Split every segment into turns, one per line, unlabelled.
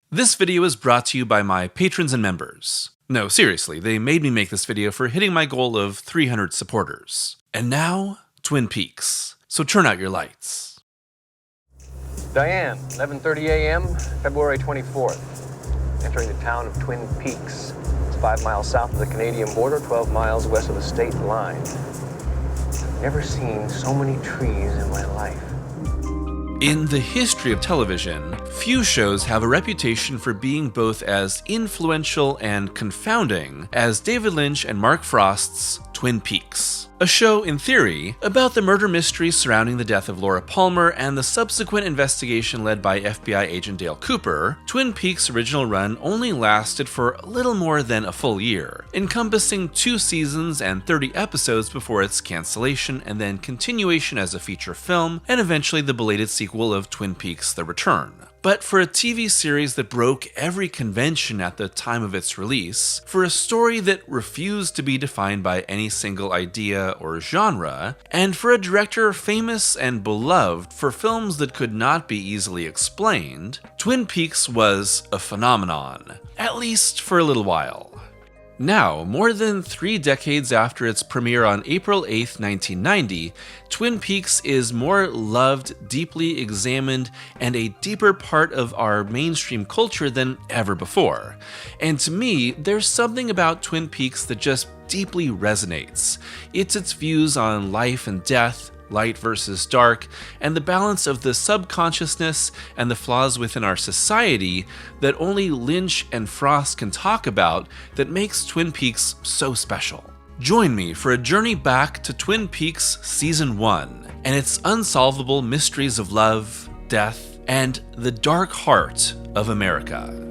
This video is brought to you by my patrons and members. No, seriously, they made me make this video for hitting my goal of 300 supporters. And now, Twin Peaks. So turn out your lights.
Diane, 11:30 a.m., February 24th. Entering the town of Twin Peaks. It's 5 miles south of the Canadian border, 12 miles west of the state line. I've never seen so many trees in my life.
In the history of television, few shows have a reputation for being both as influential and confounding as David Lynch and Mark Frost's Twin Peaks. A show, in theory, about the murder mystery surrounding the death of Laura Palmer and the subsequent investigation led by FBI agent Dale Cooper, Twin Peaks' original run only lasted for a little more than a full year, encompassing 2 seasons and 30 episodes before its cancellation and then continuation as a feature film, and eventually the belated sequel of Twin Peaks: The Return. But for a TV series that broke every convention at the time of its release, for a story that refused to be defined by any single idea or genre, and for a director famous and beloved for films that could not be easily explained, Twin Peaks was a phenomenon, at least for a little while. Now, more than 3 decades after its premiere on April 8, 1990, Twin Peaks is more loved, deeply examined, and a deeper part of our mainstream culture than ever before. And to me, there's something about Twin Peaks that just deeply resonates. It's its views on life and death, light versus dark, and the balance of the subconsciousness and the flaws within our society that only Lynch and Frost can talk about that makes Twin Peaks so special. Join me for a journey back to Twin Peaks Season 1 and its unsolvable mysteries of love, death, and the dark heart of America.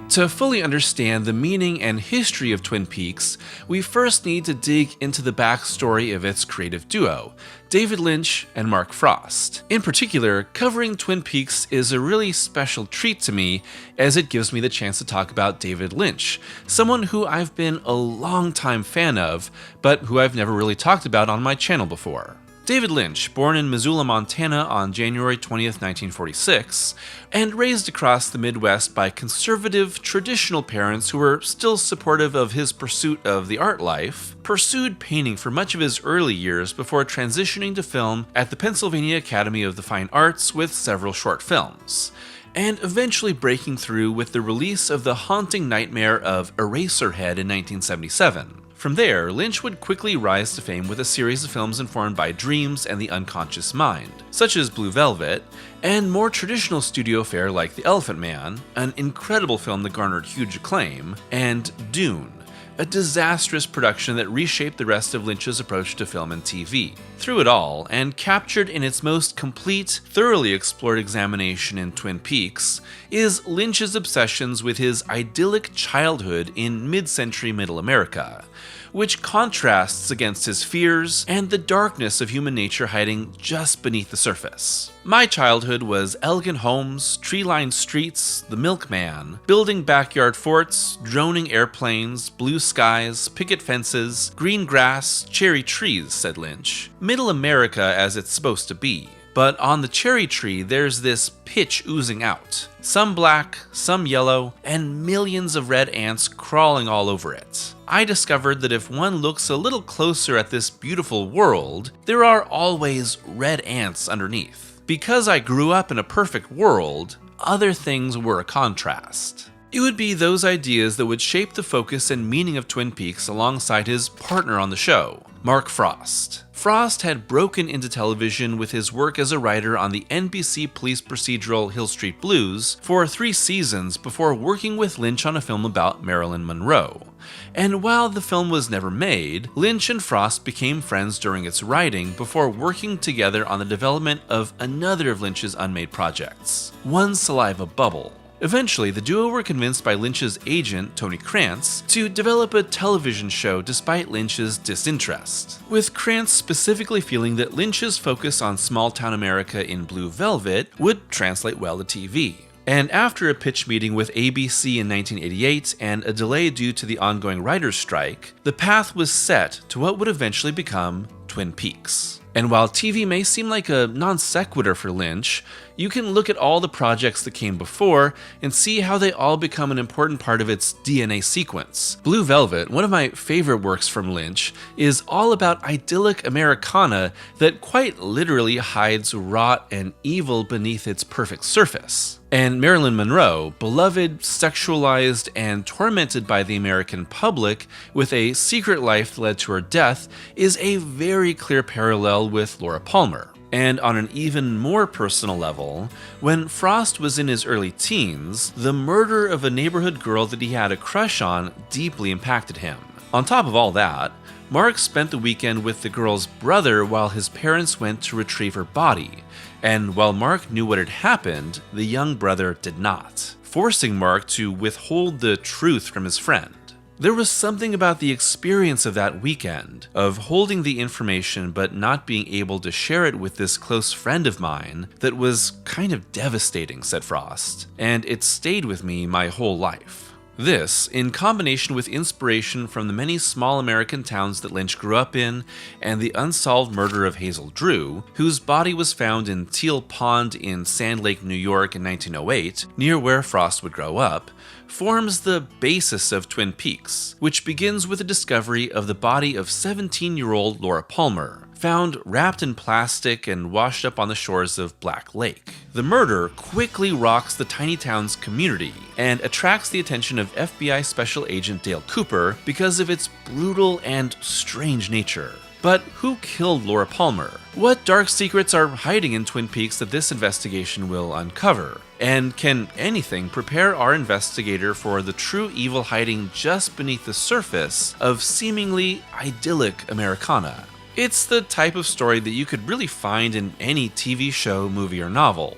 To fully understand the meaning and history of Twin Peaks, we first need to dig into the backstory of its creative duo, David Lynch and Mark Frost. In particular, covering Twin Peaks is a really special treat to me as it gives me the chance to talk about David Lynch, someone who I've been a long-time fan of, but who I've never really talked about on my channel before. David Lynch, born in Missoula, Montana on January 20th, 1946, and raised across the Midwest by conservative, traditional parents who were still supportive of his pursuit of the art life, pursued painting for much of his early years before transitioning to film at the Pennsylvania Academy of the Fine Arts with several short films, and eventually breaking through with the release of the haunting nightmare of Eraserhead in 1977. From there, Lynch would quickly rise to fame with a series of films informed by dreams and the unconscious mind, such as Blue Velvet, and more traditional studio fare like The Elephant Man, an incredible film that garnered huge acclaim, and Dune, a disastrous production that reshaped the rest of Lynch's approach to film and TV. Through it all, and captured in its most complete, thoroughly explored examination in Twin Peaks, is Lynch's obsessions with his idyllic childhood in mid-century Middle America, which contrasts against his fears and the darkness of human nature hiding just beneath the surface. My childhood was elegant homes, tree-lined streets, the milkman, building backyard forts, droning airplanes, blue skies, picket fences, green grass, cherry trees, said Lynch. Middle America as it's supposed to be. But on the cherry tree, there's this pitch oozing out. Some black, some yellow, and millions of red ants crawling all over it. I discovered that if one looks a little closer at this beautiful world, there are always red ants underneath. Because I grew up in a perfect world, other things were a contrast. It would be those ideas that would shape the focus and meaning of Twin Peaks alongside his partner on the show, Mark Frost. Frost had broken into television with his work as a writer on the NBC police procedural Hill Street Blues for 3 seasons before working with Lynch on a film about Marilyn Monroe. And while the film was never made, Lynch and Frost became friends during its writing before working together on the development of another of Lynch's unmade projects, One Saliva Bubble. Eventually, the duo were convinced by Lynch's agent, Tony Krantz, to develop a television show despite Lynch's disinterest, with Krantz specifically feeling that Lynch's focus on small-town America in Blue Velvet would translate well to TV. And after a pitch meeting with ABC in 1988 and a delay due to the ongoing writers' strike, the path was set to what would eventually become Twin Peaks. And while TV may seem like a non sequitur for Lynch, you can look at all the projects that came before and see how they all become an important part of its DNA sequence. Blue Velvet, one of my favorite works from Lynch, is all about idyllic Americana that quite literally hides rot and evil beneath its perfect surface. And Marilyn Monroe, beloved, sexualized, and tormented by the American public with a secret life that led to her death, is a very clear parallel with Laura Palmer. And on an even more personal level, when Frost was in his early teens, the murder of a neighborhood girl that he had a crush on deeply impacted him. On top of all that, Mark spent the weekend with the girl's brother while his parents went to retrieve her body, and while Mark knew what had happened, the young brother did not, forcing Mark to withhold the truth from his friend. There was something about the experience of that weekend, of holding the information but not being able to share it with this close friend of mine, that was kind of devastating, said Frost, and it stayed with me my whole life. This, in combination with inspiration from the many small American towns that Lynch grew up in, and the unsolved murder of Hazel Drew, whose body was found in Teal Pond in Sand Lake, New York in 1908, near where Frost would grow up, forms the basis of Twin Peaks, which begins with the discovery of the body of 17-year-old Laura Palmer, found wrapped in plastic and washed up on the shores of Black Lake. The murder quickly rocks the tiny town's community and attracts the attention of FBI Special Agent Dale Cooper because of its brutal and strange nature. But who killed Laura Palmer? What dark secrets are hiding in Twin Peaks that this investigation will uncover? And can anything prepare our investigator for the true evil hiding just beneath the surface of seemingly idyllic Americana? It's the type of story that you could really find in any TV show, movie, or novel.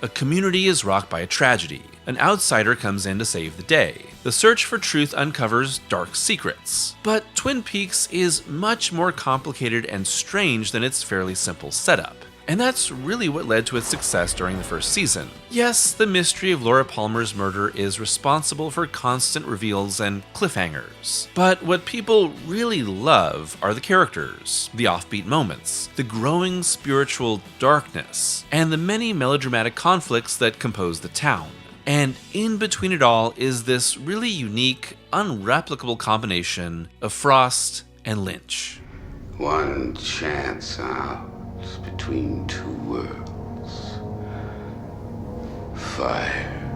A community is rocked by a tragedy. An outsider comes in to save the day. The search for truth uncovers dark secrets. But Twin Peaks is much more complicated and strange than its fairly simple setup. And that's really what led to its success during the first season. Yes, the mystery of Laura Palmer's murder is responsible for constant reveals and cliffhangers. But what people really love are the characters, the offbeat moments, the growing spiritual darkness, and the many melodramatic conflicts that compose the town. And in between it all is this really unique, unreplicable combination of Frost and Lynch.
One chance out between two worlds. Fire,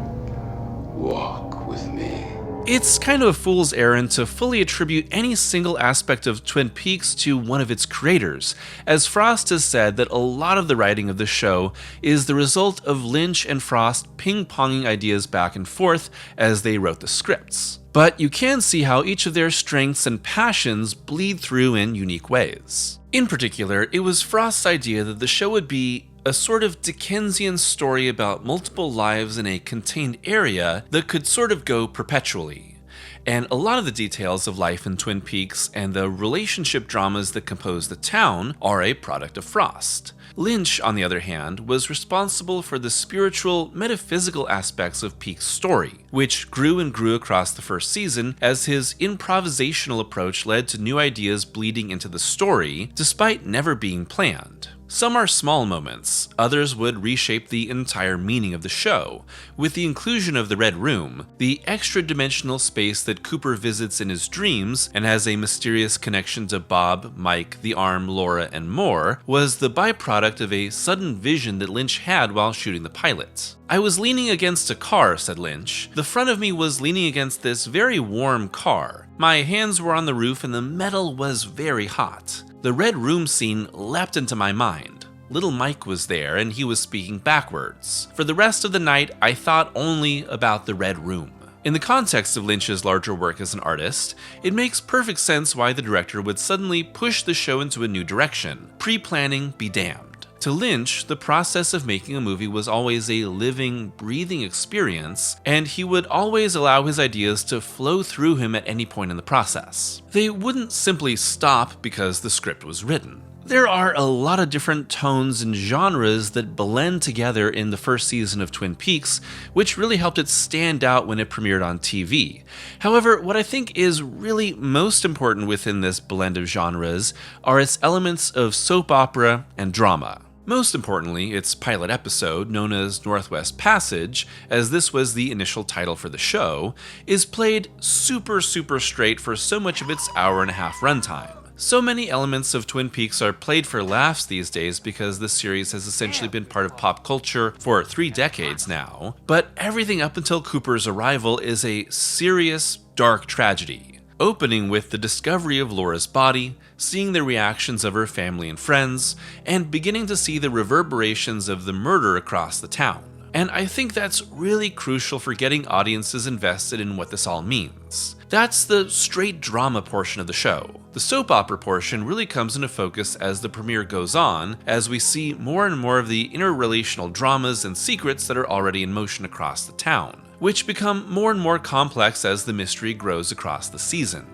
walk with me.
It's kind of a fool's errand to fully attribute any single aspect of Twin Peaks to one of its creators, as Frost has said that a lot of the writing of the show is the result of Lynch and Frost ping-ponging ideas back and forth as they wrote the scripts. But you can see how each of their strengths and passions bleed through in unique ways. In particular, it was Frost's idea that the show would be a sort of Dickensian story about multiple lives in a contained area that could sort of go perpetually. And a lot of the details of life in Twin Peaks and the relationship dramas that compose the town are a product of Frost. Lynch, on the other hand, was responsible for the spiritual, metaphysical aspects of Peaks' story, which grew and grew across the first season as his improvisational approach led to new ideas bleeding into the story, despite never being planned. Some are small moments, others would reshape the entire meaning of the show, with the inclusion of the Red Room, the extra-dimensional space that Cooper visits in his dreams and has a mysterious connection to Bob, Mike, the Arm, Laura, and more, was the byproduct of a sudden vision that Lynch had while shooting the pilot. I was leaning against a car, said Lynch. The front of me was leaning against this very warm car. My hands were on the roof and the metal was very hot. The Red Room scene leapt into my mind. Little Mike was there and he was speaking backwards. For the rest of the night, I thought only about the Red Room. In the context of Lynch's larger work as an artist, it makes perfect sense why the director would suddenly push the show into a new direction. Pre-planning be damned. To Lynch, the process of making a movie was always a living, breathing experience, and he would always allow his ideas to flow through him at any point in the process. They wouldn't simply stop because the script was written. There are a lot of different tones and genres that blend together in the first season of Twin Peaks, which really helped it stand out when it premiered on TV. However, what I think is really most important within this blend of genres are its elements of soap opera and drama. Most importantly, its pilot episode, known as Northwest Passage, as this was the initial title for the show, is played super straight for so much of its hour-and-a-half runtime. So many elements of Twin Peaks are played for laughs these days because this series has essentially been part of pop culture for 3 decades now, but everything up until Cooper's arrival is a serious, dark tragedy. Opening with the discovery of Laura's body, seeing the reactions of her family and friends, and beginning to see the reverberations of the murder across the town. And I think that's really crucial for getting audiences invested in what this all means. That's the straight drama portion of the show. The soap opera portion really comes into focus as the premiere goes on, as we see more and more of the interrelational dramas and secrets that are already in motion across the town, which become more and more complex as the mystery grows across the season.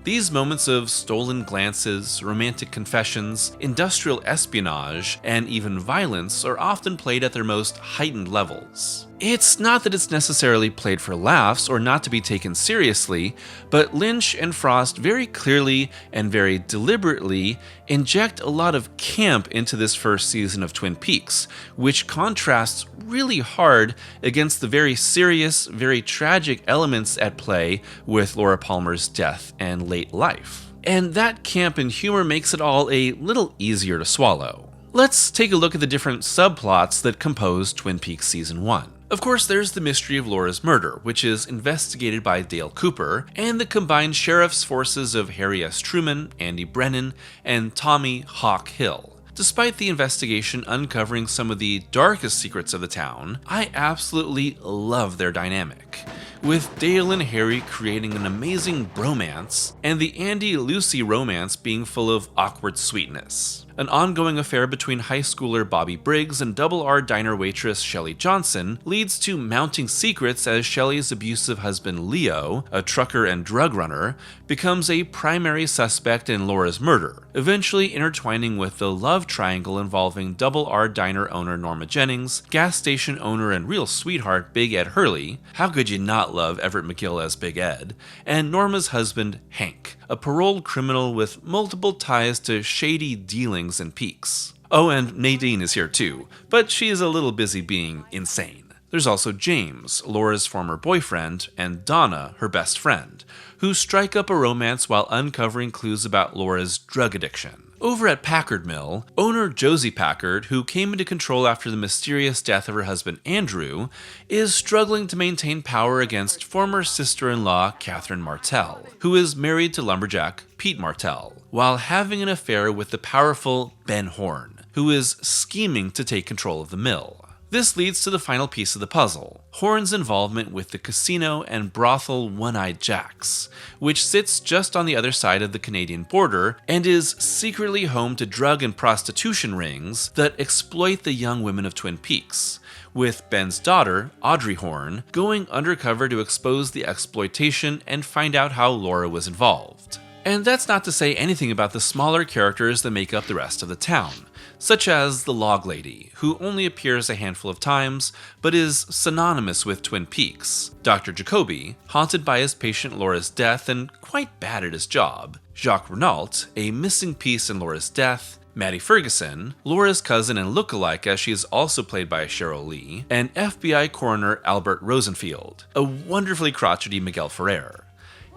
These moments of stolen glances, romantic confessions, industrial espionage, and even violence are often played at their most heightened levels. It's not that it's necessarily played for laughs or not to be taken seriously, but Lynch and Frost very clearly and very deliberately inject a lot of camp into this first season of Twin Peaks, which contrasts really hard against the very serious, very tragic elements at play with Laura Palmer's death and late life. And that camp and humor makes it all a little easier to swallow. Let's take a look at the different subplots that compose Twin Peaks Season 1. Of course, there's the mystery of Laura's murder, which is investigated by Dale Cooper, and the combined sheriff's forces of Harry S. Truman, Andy Brennan, and Tommy Hawk Hill. Despite the investigation uncovering some of the darkest secrets of the town, I absolutely love their dynamic, with Dale and Harry creating an amazing bromance, and the Andy-Lucy romance being full of awkward sweetness. An ongoing affair between high schooler Bobby Briggs and Double R diner waitress Shelley Johnson leads to mounting secrets as Shelley's abusive husband Leo, a trucker and drug runner, becomes a primary suspect in Laura's murder, eventually intertwining with the love triangle involving Double R diner owner Norma Jennings, gas station owner and real sweetheart Big Ed Hurley, how could you not love Everett McGill as Big Ed, and Norma's husband Hank, a paroled criminal with multiple ties to shady dealings and Peaks. Oh, and Nadine is here too, but she is a little busy being insane. There's also James, Laura's former boyfriend, and Donna, her best friend, who strike up a romance while uncovering clues about Laura's drug addiction. Over at Packard Mill, owner Josie Packard, who came into control after the mysterious death of her husband Andrew, is struggling to maintain power against former sister-in-law Catherine Martell, who is married to lumberjack Pete Martell, while having an affair with the powerful Ben Horn, who is scheming to take control of the mill. This leads to the final piece of the puzzle, Horn's involvement with the casino and brothel One-Eyed Jacks, which sits just on the other side of the Canadian border and is secretly home to drug and prostitution rings that exploit the young women of Twin Peaks, with Ben's daughter, Audrey Horn, going undercover to expose the exploitation and find out how Laura was involved. And that's not to say anything about the smaller characters that make up the rest of the town, such as the Log Lady, who only appears a handful of times, but is synonymous with Twin Peaks, Dr. Jacoby, haunted by his patient Laura's death and quite bad at his job, Jacques Renault, a missing piece in Laura's death, Maddie Ferguson, Laura's cousin and lookalike as she is also played by Cheryl Lee, and FBI coroner Albert Rosenfield, a wonderfully crotchety Miguel Ferrer.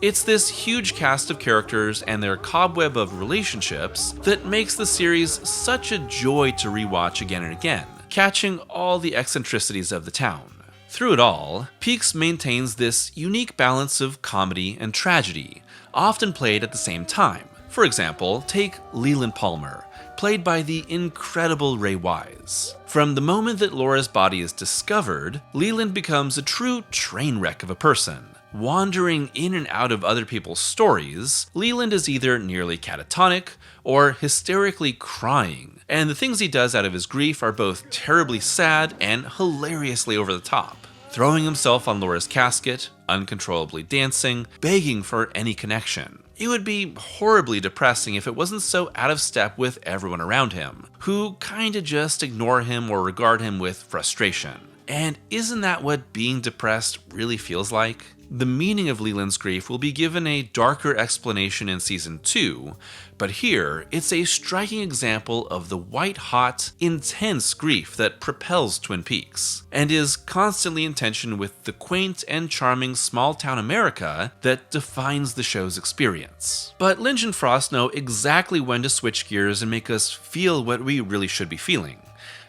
It's this huge cast of characters and their cobweb of relationships that makes the series such a joy to rewatch again and again, catching all the eccentricities of the town. Through it all, Peaks maintains this unique balance of comedy and tragedy, often played at the same time. For example, take Leland Palmer, played by the incredible Ray Wise. From the moment that Laura's body is discovered, Leland becomes a true train wreck of a person. Wandering in and out of other people's stories, Leland is either nearly catatonic or hysterically crying, and the things he does out of his grief are both terribly sad and hilariously over the top. Throwing himself on Laura's casket, uncontrollably dancing, begging for any connection. It would be horribly depressing if it wasn't so out of step with everyone around him, who kinda just ignore him or regard him with frustration. And isn't that what being depressed really feels like? The meaning of Leland's grief will be given a darker explanation in Season 2, but here it's a striking example of the white-hot, intense grief that propels Twin Peaks, and is constantly in tension with the quaint and charming small-town America that defines the show's experience. But Lynch and Frost know exactly when to switch gears and make us feel what we really should be feeling.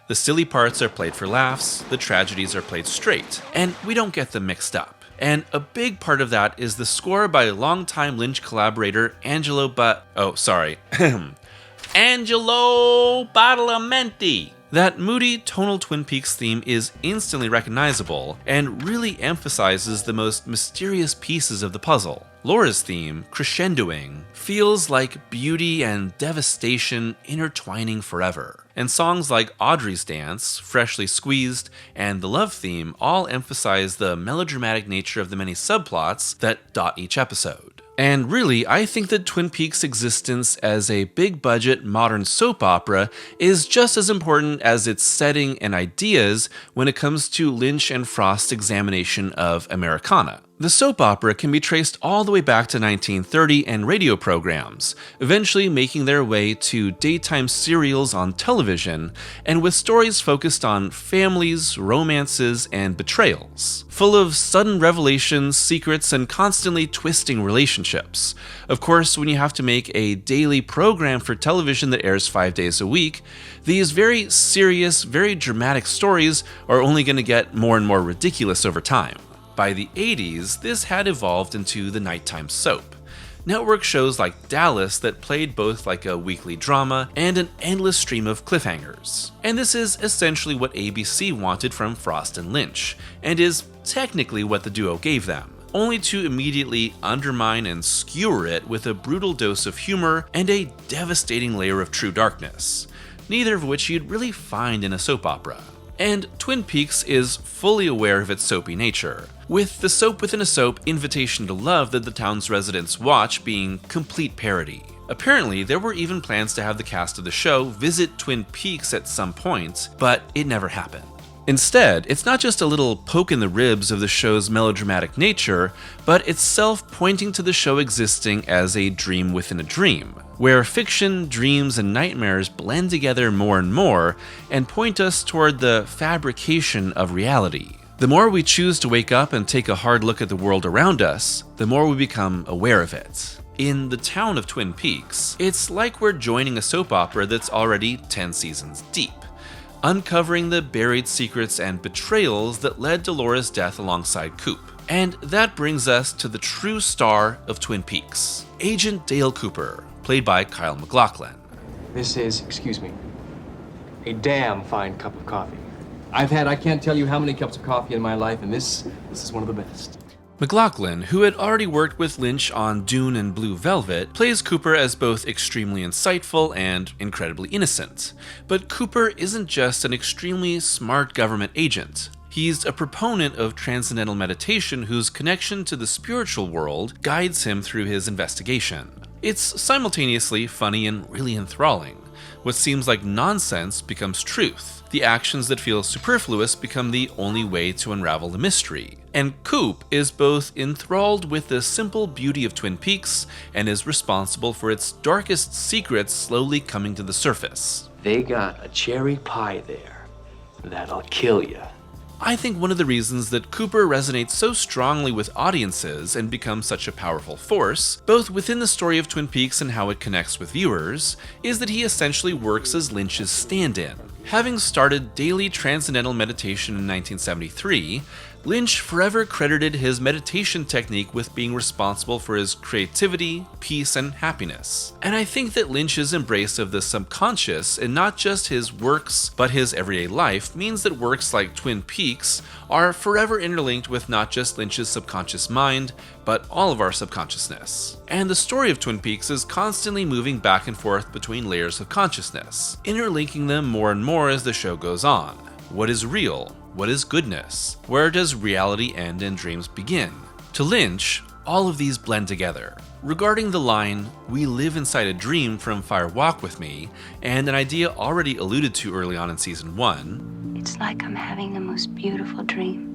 The silly parts are played for laughs, the tragedies are played straight, and we don't get them mixed up. And a big part of that is the score by longtime Lynch collaborator Angelo Angelo Badalamenti. That moody, tonal Twin Peaks theme is instantly recognizable and really emphasizes the most mysterious pieces of the puzzle. Laura's theme, crescendoing, feels like beauty and devastation intertwining forever. And songs like Audrey's Dance, Freshly Squeezed, and the Love theme all emphasize the melodramatic nature of the many subplots that dot each episode. And really, I think that Twin Peaks' existence as a big-budget modern soap opera is just as important as its setting and ideas when it comes to Lynch and Frost's examination of Americana. The soap opera can be traced all the way back to 1930 and radio programs, eventually making their way to daytime serials on television, and with stories focused on families, romances, and betrayals, full of sudden revelations, secrets, and constantly twisting relationships. Of course, when you have to make a daily program for television that airs 5 days a week, these very serious, very dramatic stories are only going to get more and more ridiculous over time. By the 80s, this had evolved into the nighttime soap. Network shows like Dallas that played both like a weekly drama and an endless stream of cliffhangers. And this is essentially what ABC wanted from Frost and Lynch, and is technically what the duo gave them, only to immediately undermine and skewer it with a brutal dose of humor and a devastating layer of true darkness, neither of which you'd really find in a soap opera. And Twin Peaks is fully aware of its soapy nature, with the soap within a soap Invitation to Love that the town's residents watch being complete parody. Apparently, there were even plans to have the cast of the show visit Twin Peaks at some point, but it never happened. Instead, it's not just a little poke in the ribs of the show's melodramatic nature, but itself pointing to the show existing as a dream within a dream, where fiction, dreams, and nightmares blend together more and more and point us toward the fabrication of reality. The more we choose to wake up and take a hard look at the world around us, the more we become aware of it. In the town of Twin Peaks, it's like we're joining a soap opera that's already 10 seasons deep, uncovering the buried secrets and betrayals that led to Laura's death alongside Coop. And that brings us to the true star of Twin Peaks, Agent Dale Cooper, played by Kyle MacLachlan.
This is, excuse me, a damn fine cup of coffee. I've had, I can't tell you how many cups of coffee in my life, and this is one of the best.
MacLachlan, who had already worked with Lynch on Dune and Blue Velvet, plays Cooper as both extremely insightful and incredibly innocent. But Cooper isn't just an extremely smart government agent. He's a proponent of transcendental meditation whose connection to the spiritual world guides him through his investigation. It's simultaneously funny and really enthralling. What seems like nonsense becomes truth. The actions that feel superfluous become the only way to unravel the mystery. And Coop is both enthralled with the simple beauty of Twin Peaks and is responsible for its darkest secrets slowly coming to the surface.
They got a cherry pie there that'll kill you.
I think one of the reasons that Cooper resonates so strongly with audiences and becomes such a powerful force, both within the story of Twin Peaks and how it connects with viewers, is that he essentially works as Lynch's stand-in. Having started daily transcendental meditation in 1973, Lynch forever credited his meditation technique with being responsible for his creativity, peace, and happiness. And I think that Lynch's embrace of the subconscious in not just his works, but his everyday life means that works like Twin Peaks are forever interlinked with not just Lynch's subconscious mind, but all of our subconsciousness. And the story of Twin Peaks is constantly moving back and forth between layers of consciousness, interlinking them more and more as the show goes on. What is real? What is goodness? Where does reality end and dreams begin? To Lynch, all of these blend together. Regarding the line, "We live inside a dream" from Fire Walk With Me, and an idea already alluded to early on in season 1,
"It's like I'm having the most beautiful dream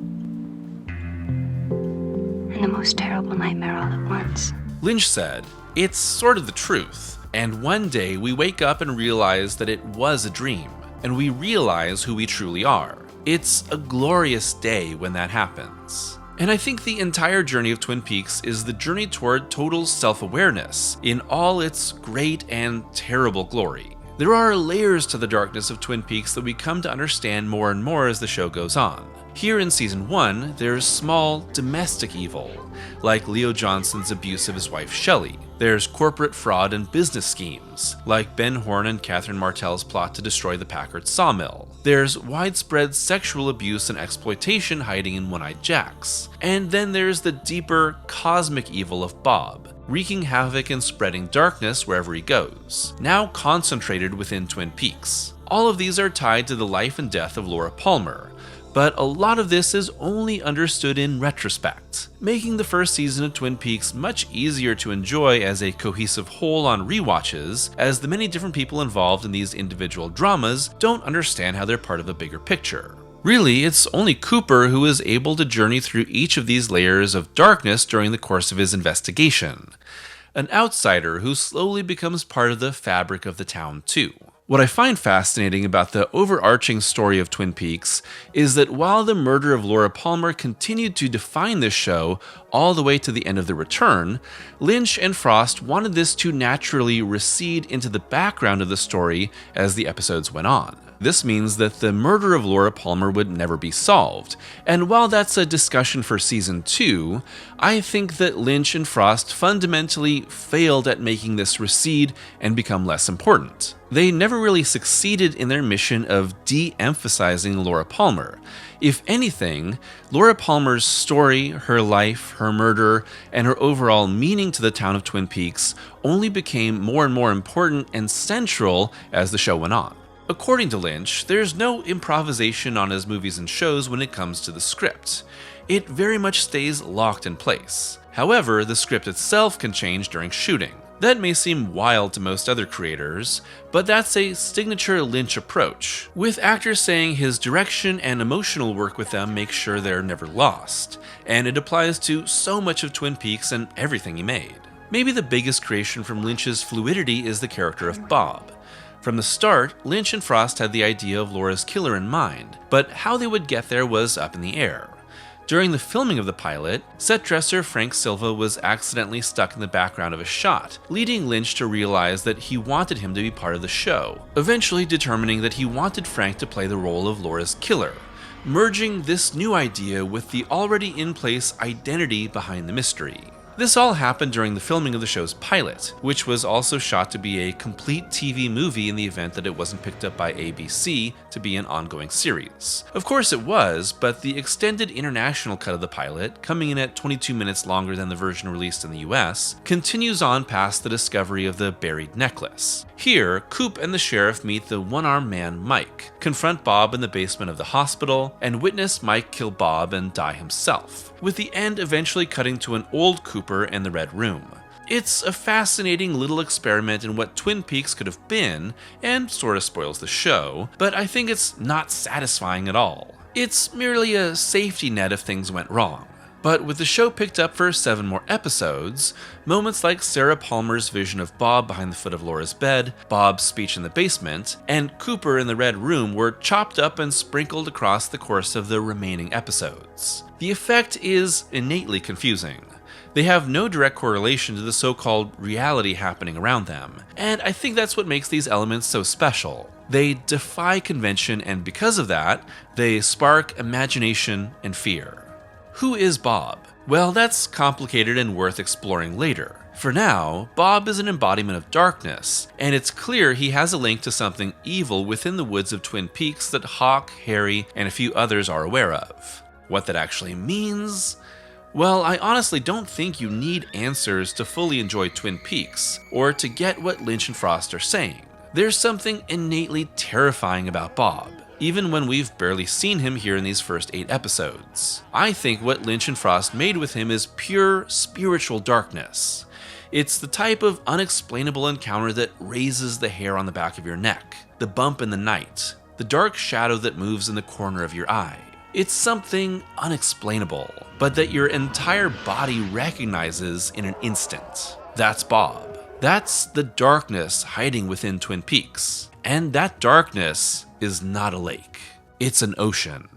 and the most terrible nightmare all at once."
Lynch said, "It's sort of the truth, and one day we wake up and realize that it was a dream, and we realize who we truly are. It's a glorious day when that happens." And I think the entire journey of Twin Peaks is the journey toward total self-awareness in all its great and terrible glory. There are layers to the darkness of Twin Peaks that we come to understand more and more as the show goes on. Here in season 1, there's small domestic evil, like Leo Johnson's abuse of his wife Shelley. There's corporate fraud and business schemes, like Ben Horne and Catherine Martell's plot to destroy the Packard sawmill. There's widespread sexual abuse and exploitation hiding in One-Eyed Jacks. And then there's the deeper, cosmic evil of Bob, wreaking havoc and spreading darkness wherever he goes, now concentrated within Twin Peaks. All of these are tied to the life and death of Laura Palmer, but a lot of this is only understood in retrospect, making the first season of Twin Peaks much easier to enjoy as a cohesive whole on rewatches, as the many different people involved in these individual dramas don't understand how they're part of a bigger picture. Really, it's only Cooper who is able to journey through each of these layers of darkness during the course of his investigation, an outsider who slowly becomes part of the fabric of the town too. What I find fascinating about the overarching story of Twin Peaks is that while the murder of Laura Palmer continued to define this show all the way to the end of the return, Lynch and Frost wanted this to naturally recede into the background of the story as the episodes went on. This means that the murder of Laura Palmer would never be solved, and while that's a discussion for season 2, I think that Lynch and Frost fundamentally failed at making this recede and become less important. They never really succeeded in their mission of de-emphasizing Laura Palmer. If anything, Laura Palmer's story, her life, her murder, and her overall meaning to the town of Twin Peaks only became more and more important and central as the show went on. According to Lynch, there's no improvisation on his movies and shows when it comes to the script. It very much stays locked in place. However, the script itself can change during shooting. That may seem wild to most other creators, but that's a signature Lynch approach, with actors saying his direction and emotional work with them makes sure they're never lost, and it applies to so much of Twin Peaks and everything he made. Maybe the biggest creation from Lynch's fluidity is the character of Bob. From the start, Lynch and Frost had the idea of Laura's killer in mind, but how they would get there was up in the air. During the filming of the pilot, set dresser Frank Silva was accidentally stuck in the background of a shot, leading Lynch to realize that he wanted him to be part of the show, eventually determining that he wanted Frank to play the role of Laura's killer, merging this new idea with the already in place identity behind the mystery. This all happened during the filming of the show's pilot, which was also shot to be a complete TV movie in the event that it wasn't picked up by ABC to be an ongoing series. Of course it was, but the extended international cut of the pilot, coming in at 22 minutes longer than the version released in the US, continues on past the discovery of the buried necklace. Here, Coop and the sheriff meet the one-armed man Mike, confront Bob in the basement of the hospital, and witness Mike kill Bob and die himself, with the end eventually cutting to an old Cooper in the Red Room. It's a fascinating little experiment in what Twin Peaks could have been, and sort of spoils the show, but I think it's not satisfying at all. It's merely a safety net if things went wrong. But with the show picked up for 7 more episodes, moments like Sarah Palmer's vision of Bob behind the foot of Laura's bed, Bob's speech in the basement, and Cooper in the Red Room were chopped up and sprinkled across the course of the remaining episodes. The effect is innately confusing. They have no direct correlation to the so-called reality happening around them, and I think that's what makes these elements so special. They defy convention, and because of that, they spark imagination and fear. Who is Bob? Well, that's complicated and worth exploring later. For now, Bob is an embodiment of darkness, and it's clear he has a link to something evil within the woods of Twin Peaks that Hawk, Harry, and a few others are aware of. What that actually means? Well, I honestly don't think you need answers to fully enjoy Twin Peaks, or to get what Lynch and Frost are saying. There's something innately terrifying about Bob. even when we've barely seen him here in these first 8 episodes. I think what Lynch and Frost made with him is pure spiritual darkness. It's the type of unexplainable encounter that raises the hair on the back of your neck, the bump in the night, the dark shadow that moves in the corner of your eye. It's something unexplainable, but that your entire body recognizes in an instant. That's Bob. That's the darkness hiding within Twin Peaks. And that darkness is not a lake. It's an ocean.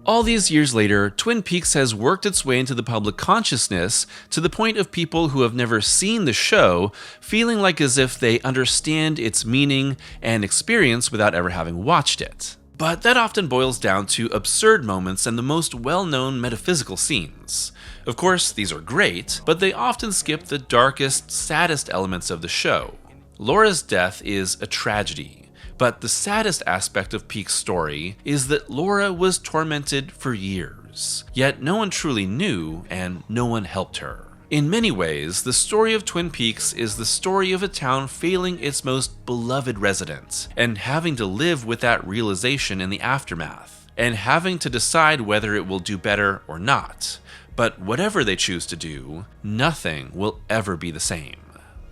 All these years later, Twin Peaks has worked its way into the public consciousness to the point of people who have never seen the show feeling like as if they understand its meaning and experience without ever having watched it. But that often boils down to absurd moments and the most well-known metaphysical scenes. Of course, these are great, but they often skip the darkest, saddest elements of the show. Laura's death is a tragedy. But the saddest aspect of Peaks' story is that Laura was tormented for years, yet no one truly knew and no one helped her. In many ways, the story of Twin Peaks is the story of a town failing its most beloved resident, and having to live with that realization in the aftermath, and having to decide whether it will do better or not. But whatever they choose to do, nothing will ever be the same.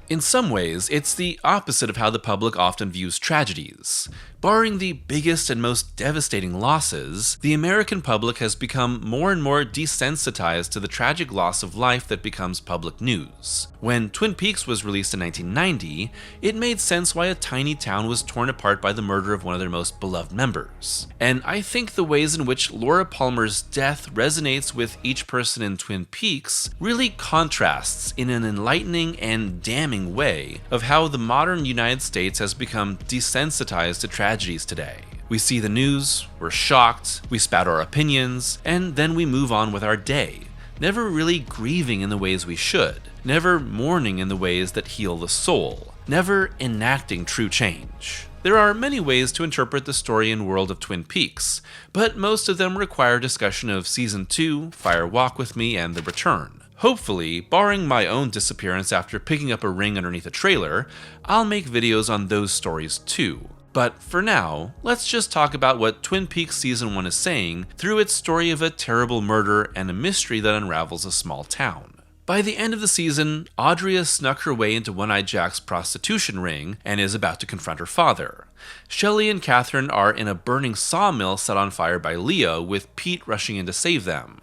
In some ways, it's the opposite of how the public often views tragedies. Barring the biggest and most devastating losses, the American public has become more and more desensitized to the tragic loss of life that becomes public news. When Twin Peaks was released in 1990, it made sense why a tiny town was torn apart by the murder of one of their most beloved members. And I think the ways in which Laura Palmer's death resonates with each person in Twin Peaks really contrasts in an enlightening and damning way of how the modern United States has become desensitized to tragedies today. We see the news, we're shocked, we spout our opinions, and then we move on with our day, never really grieving in the ways we should, never mourning in the ways that heal the soul, never enacting true change. There are many ways to interpret the story and world of Twin Peaks, but most of them require discussion of Season 2, Fire Walk With Me, and The Return. Hopefully, barring my own disappearance after picking up a ring underneath a trailer, I'll make videos on those stories too. But for now, let's just talk about what Twin Peaks Season 1 is saying through its story of a terrible murder and a mystery that unravels a small town. By the end of the season, Audrey has snuck her way into One-Eyed Jack's prostitution ring and is about to confront her father. Shelley and Catherine are in a burning sawmill set on fire by Leo, with Pete rushing in to save them.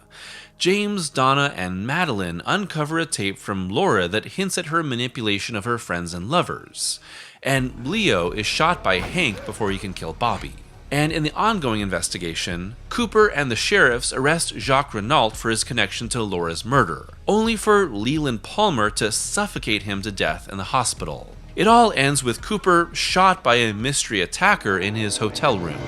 James, Donna, and Madeline uncover a tape from Laura that hints at her manipulation of her friends and lovers. And Leo is shot by Hank before he can kill Bobby. And in the ongoing investigation, Cooper and the sheriffs arrest Jacques Renault for his connection to Laura's murder, only for Leland Palmer to suffocate him to death in the hospital. It all ends with Cooper shot by a mystery attacker in his hotel room.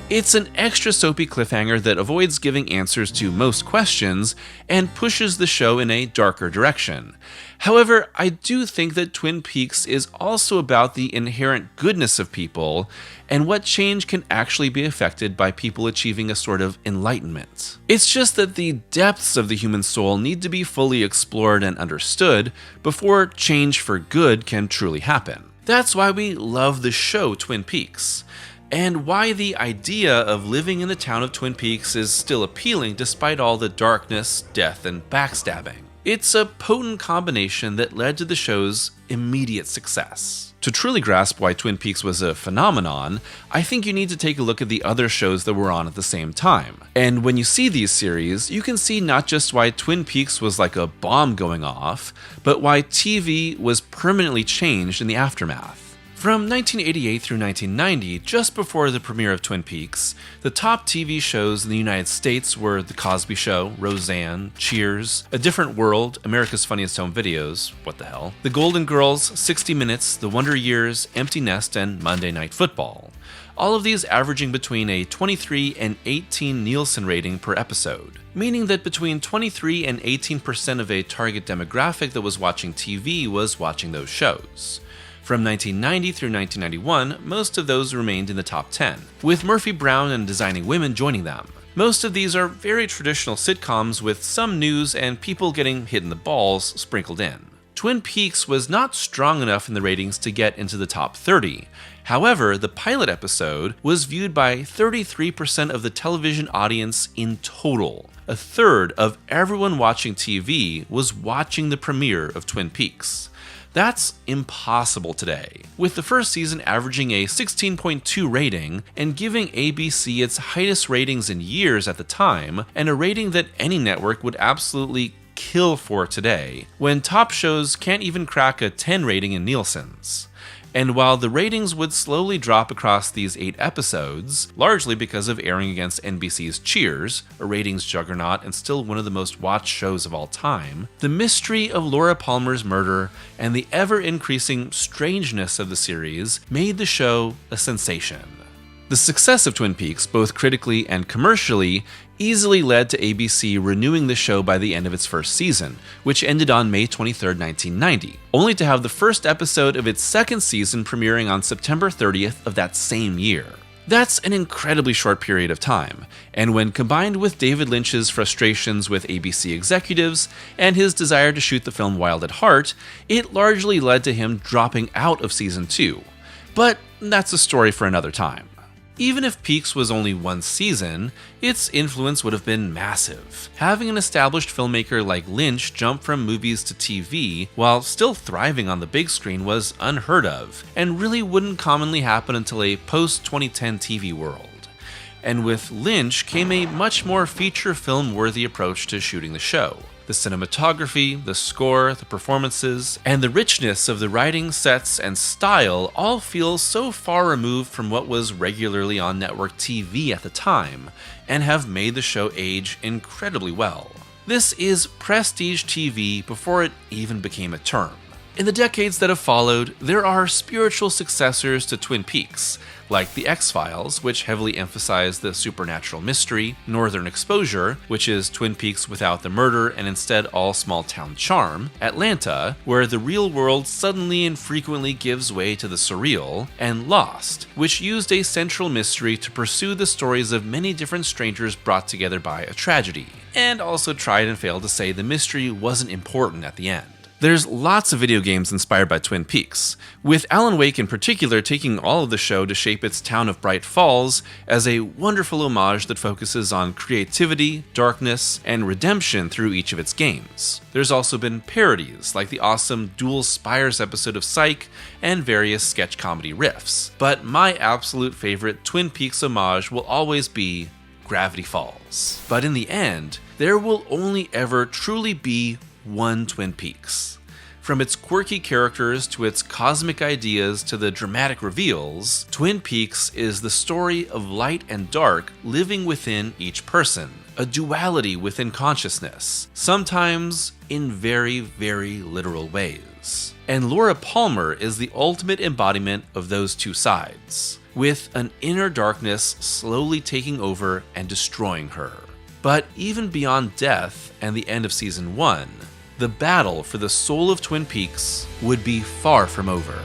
It's an extra soapy cliffhanger that avoids giving answers to most questions and pushes the show in a darker direction. However, I do think that Twin Peaks is also about the inherent goodness of people and what change can actually be affected by people achieving a sort of enlightenment. It's just that the depths of the human soul need to be fully explored and understood before change for good can truly happen. That's why we love the show Twin Peaks, and why the idea of living in the town of Twin Peaks is still appealing despite all the darkness, death, and backstabbing. It's a potent combination that led to the show's immediate success. To truly grasp why Twin Peaks was a phenomenon, I think you need to take a look at the other shows that were on at the same time. And when you see these series, you can see not just why Twin Peaks was like a bomb going off, but why TV was permanently changed in the aftermath. From 1988 through 1990, just before the premiere of Twin Peaks, the top TV shows in the United States were The Cosby Show, Roseanne, Cheers, A Different World, America's Funniest Home Videos, what the hell, The Golden Girls, 60 Minutes, The Wonder Years, Empty Nest, and Monday Night Football. All of these averaging between a 23 and 18 Nielsen rating per episode, meaning that between 23 and 18% of a target demographic that was watching TV was watching those shows. From 1990 through 1991, most of those remained in the top 10, with Murphy Brown and Designing Women joining them. Most of these are very traditional sitcoms with some news and people getting hit in the balls sprinkled in. Twin Peaks was not strong enough in the ratings to get into the top 30. However, the pilot episode was viewed by 33% of the television audience in total. A third of everyone watching TV was watching the premiere of Twin Peaks. That's impossible today, with the first season averaging a 16.2 rating and giving ABC its highest ratings in years at the time, and a rating that any network would absolutely kill for today, when top shows can't even crack a 10 rating in Nielsen's. And while the ratings would slowly drop across these 8 episodes, largely because of airing against NBC's Cheers, a ratings juggernaut and still one of the most watched shows of all time, the mystery of Laura Palmer's murder and the ever-increasing strangeness of the series made the show a sensation. The success of Twin Peaks, both critically and commercially, easily led to ABC renewing the show by the end of its first season, which ended on May 23, 1990, only to have the first episode of its second season premiering on September 30th of that same year. That's an incredibly short period of time, and when combined with David Lynch's frustrations with ABC executives and his desire to shoot the film Wild at Heart, it largely led to him dropping out of season 2. But that's a story for another time. Even if Peaks was only one season, its influence would have been massive. Having an established filmmaker like Lynch jump from movies to TV while still thriving on the big screen was unheard of, and really wouldn't commonly happen until a post-2010 TV world. And with Lynch came a much more feature film-worthy approach to shooting the show. The cinematography, the score, the performances, and the richness of the writing, sets, and style all feel so far removed from what was regularly on network TV at the time, and have made the show age incredibly well. This is prestige TV before it even became a term. In the decades that have followed, there are spiritual successors to Twin Peaks, like The X-Files, which heavily emphasize the supernatural mystery, Northern Exposure, which is Twin Peaks without the murder and instead all small-town charm, Atlanta, where the real world suddenly and frequently gives way to the surreal, and Lost, which used a central mystery to pursue the stories of many different strangers brought together by a tragedy, and also tried and failed to say the mystery wasn't important at the end. There's lots of video games inspired by Twin Peaks, with Alan Wake in particular taking all of the show to shape its town of Bright Falls as a wonderful homage that focuses on creativity, darkness, and redemption through each of its games. There's also been parodies, like the awesome Dual Spires episode of Psych, and various sketch comedy riffs. But my absolute favorite Twin Peaks homage will always be Gravity Falls. But in the end, there will only ever truly be one Twin Peaks. From its quirky characters to its cosmic ideas to the dramatic reveals, Twin Peaks is the story of light and dark living within each person, a duality within consciousness, sometimes in very, very literal ways. And Laura Palmer is the ultimate embodiment of those two sides, with an inner darkness slowly taking over and destroying her. But even beyond death and the end of season 1, the battle for the soul of Twin Peaks would be far from over.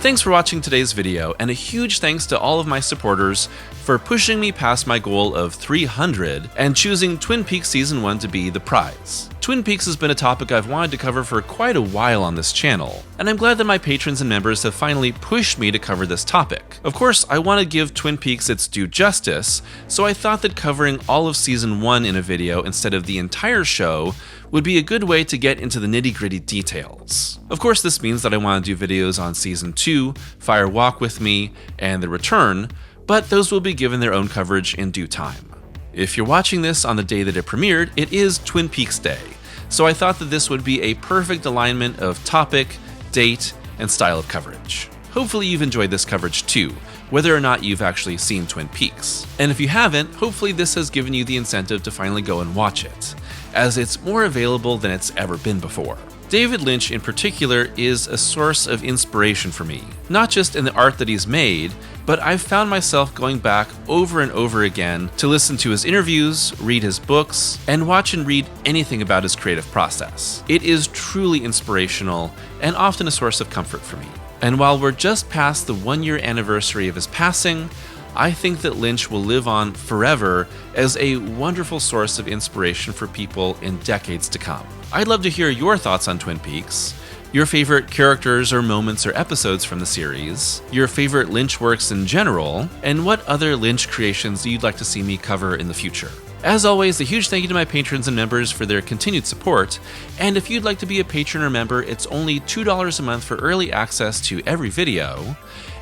Thanks for watching today's video, and a huge thanks to all of my supporters for pushing me past my goal of 300 and choosing Twin Peaks Season 1 to be the prize. Twin Peaks has been a topic I've wanted to cover for quite a while on this channel, and I'm glad that my patrons and members have finally pushed me to cover this topic. Of course, I want to give Twin Peaks its due justice, so I thought that covering all of Season 1 in a video instead of the entire show would be a good way to get into the nitty-gritty details. Of course, this means that I want to do videos on Season 2, Fire Walk With Me, and The Return, but those will be given their own coverage in due time. If you're watching this on the day that it premiered, it is Twin Peaks Day, so I thought that this would be a perfect alignment of topic, date, and style of coverage. Hopefully you've enjoyed this coverage too, whether or not you've actually seen Twin Peaks. And if you haven't, hopefully this has given you the incentive to finally go and watch it, as it's more available than it's ever been before. David Lynch in particular is a source of inspiration for me, not just in the art that he's made, but I've found myself going back over and over again to listen to his interviews, read his books, and watch and read anything about his creative process. It is truly inspirational and often a source of comfort for me. And while we're just past the 1-year anniversary of his passing, I think that Lynch will live on forever as a wonderful source of inspiration for people in decades to come. I'd love to hear your thoughts on Twin Peaks, your favorite characters or moments or episodes from the series, your favorite Lynch works in general, and what other Lynch creations you'd like to see me cover in the future. As always, a huge thank you to my patrons and members for their continued support, and if you'd like to be a patron or member, it's only $2 a month for early access to every video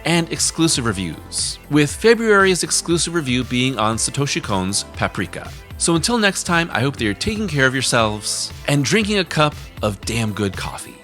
and exclusive reviews, with February's exclusive review being on Satoshi Kon's Paprika. So until next time, I hope that you're taking care of yourselves and drinking a cup of damn good coffee.